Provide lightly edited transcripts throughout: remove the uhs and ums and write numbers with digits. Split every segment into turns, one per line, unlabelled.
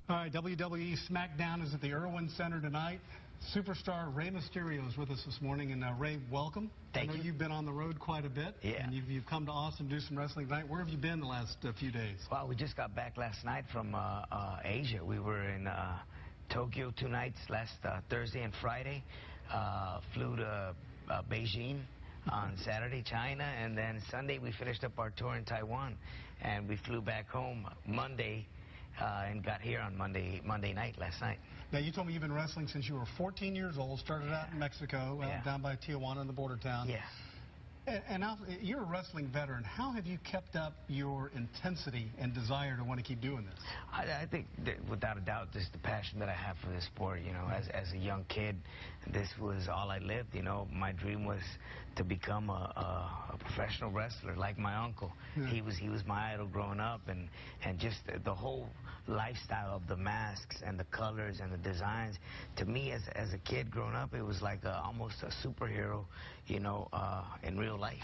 All right, WWE Smackdown is at the Irwin Center tonight. Superstar Rey Mysterio is with us this morning. And Ray, welcome.
Thank you.
I know you've been on the road quite a bit.
Yeah.
And you've come to Austin to do some wrestling tonight. Where have you been the last few days?
Well, we just got back last night from Asia. We were in Tokyo 2 nights, last Thursday and Friday. Flew to Beijing on Saturday, China, and then Sunday we finished up our tour in Taiwan. And we flew back home Monday and got here on Monday night, last night.
Now, you told me you've been wrestling since you were 14 years old, started out in Mexico, down by Tijuana in the border town.
Yeah.
And now, you're a wrestling veteran. How have you kept up your intensity and desire to want to keep doing this?
I think that without a doubt, just the passion that I have for this sport. You know, as a young kid, this was all I lived. You know, my dream was to become a professional wrestler like my uncle. Yeah. He was my idol growing up, and just the whole lifestyle of the masks and the colors and the designs. To me, as a kid growing up, it was like almost a superhero, you know, in real life.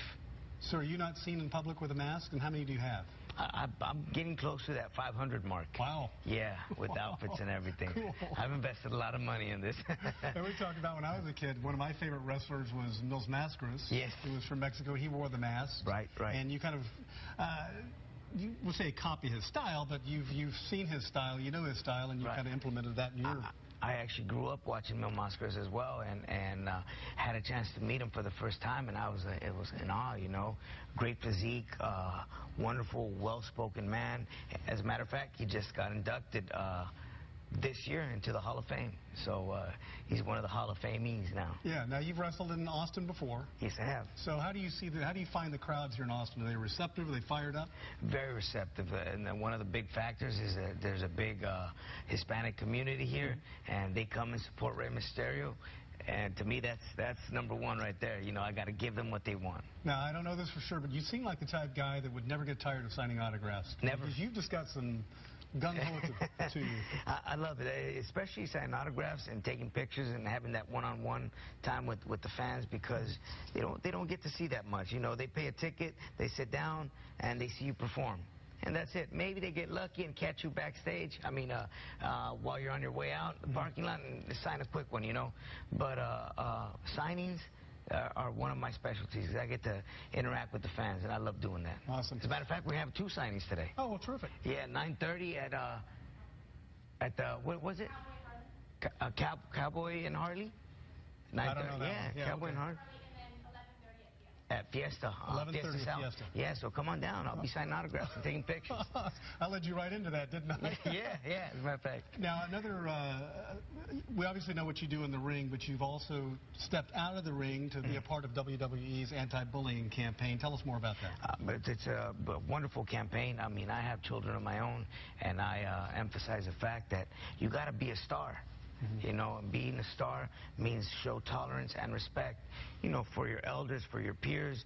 So are you not seen in public with a mask, and how many do you have?
I'm getting close to that 500 mark.
Wow.
Yeah, with outfits and everything. Cool. I've invested a lot of money in this.
And we talked about when I was a kid, one of my favorite wrestlers was Mils Mascaras.
Yes.
He was from Mexico. He wore the mask.
Right, right.
And you kind of, you would say copy his style, but you've seen his style, you know his style, and you kind of implemented that in your...
I actually grew up watching Mil Mascaras as well, and had a chance to meet him for the first time, and it was in awe, you know. Great physique, wonderful, well-spoken man. As a matter of fact, he just got inducted this year into the Hall of Fame. So he's one of the Hall of Famees now.
Yeah. Now, you've wrestled in Austin before.
Yes, I have.
So how do you find the crowds here in Austin? Are they receptive? Are they fired up?
Very receptive. And one of the big factors is that there's a big Hispanic community here, and they come and support Rey Mysterio. And to me, that's number one right there. You know, I got to give them what they want.
Now, I don't know this for sure, but you seem like the type guy that would never get tired of signing autographs.
Never.
Because you've just got some gung-ho to you.
I love it, especially signing autographs and taking pictures and having that one-on-one time with the fans, because they don't get to see that much. You know, they pay a ticket, they sit down, and they see you perform. And that's it. Maybe they get lucky and catch you backstage. I mean, while you're on your way out the parking lot, and sign a quick one, you know. But signings are one of my specialties. I get to interact with the fans, and I love doing that.
Awesome.
As a matter of fact, we have 2 signings today.
Oh, well, terrific.
Yeah, 9:30 at the what was it? Cowboy and Harley.
I don't know that.
Yeah, Cowboy and Harley. At Fiesta.
11:30 Fiesta.
Yeah, so come on down. I'll be signing autographs and taking pictures.
I led you right into that, didn't I?
Yeah, as a matter of fact.
Now, we obviously know what you do in the ring, but you've also stepped out of the ring to be a part of WWE's anti-bullying campaign. Tell us more about that.
But it's a wonderful campaign. I mean, I have children of my own, and I emphasize the fact that you got to be a star. You know, being a star means show tolerance and respect, you know, for your elders, for your peers,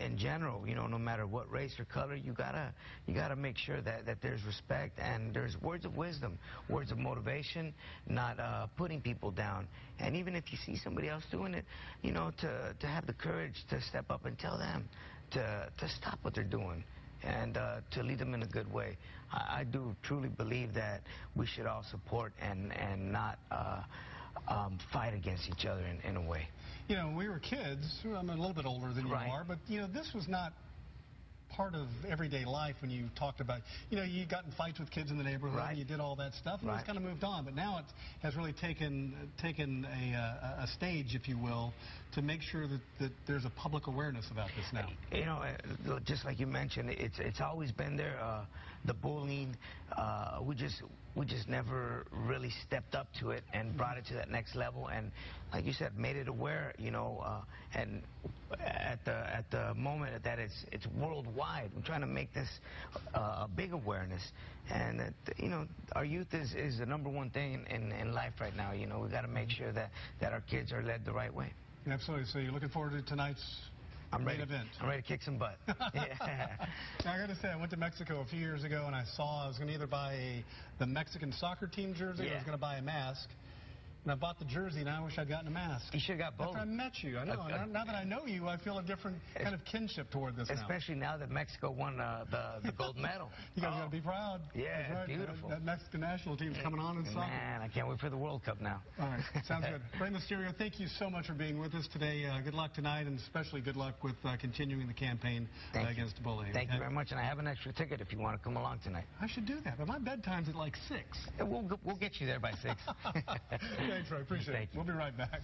in general. You know, no matter what race or color, you gotta make sure that there's respect and there's words of wisdom, words of motivation, not putting people down. And even if you see somebody else doing it, you know, to have the courage to step up and tell them to stop what they're doing, and to lead them in a good way. I do truly believe that we should all support and not fight against each other in a way.
You know, when we were kids, I'm a little bit older than you are, but, you know, this was not part of everyday life when you talked about, you know, you got in fights with kids in the neighborhood, and you did all that stuff, and it's kind of moved on. But now it has really taken a stage, if you will, to make sure that there's a public awareness about this now.
You know, just like you mentioned, it's always been there. The bullying, we just never really stepped up to it and brought it to that next level, and like you said, made it aware. You know, and at the moment that it's worldwide, we're trying to make this a big awareness, and that, you know, our youth is the #1 thing in life right now. You know, we got to make sure that our kids are led the right way.
Absolutely. So you're looking forward to tonight's main event.
I'm ready to kick some butt. Yeah.
Now, I got to say, I went to Mexico a few years ago, and I was going to either buy the Mexican soccer team jersey or I was going to buy a mask. And I bought the jersey, and I wish I'd gotten a mask.
You should have got both.
After I met you, I know. Now that I know you, I feel a different kind of kinship toward this
Especially now that Mexico won the gold medal.
You guys got to be proud.
Yeah, right. Beautiful.
That Mexican national team's coming on in soccer.
Man, I can't wait for the World Cup now.
All right, sounds good. Rey Mysterio, thank you so much for being with us today. Good luck tonight, and especially good luck with continuing the campaign against bullying.
Thank you very much, and I have an extra ticket if you want to come along tonight.
I should do that, but my bedtime's at like 6.
We'll get you there by 6.
Thanks, Rey. Appreciate it. We'll be right back.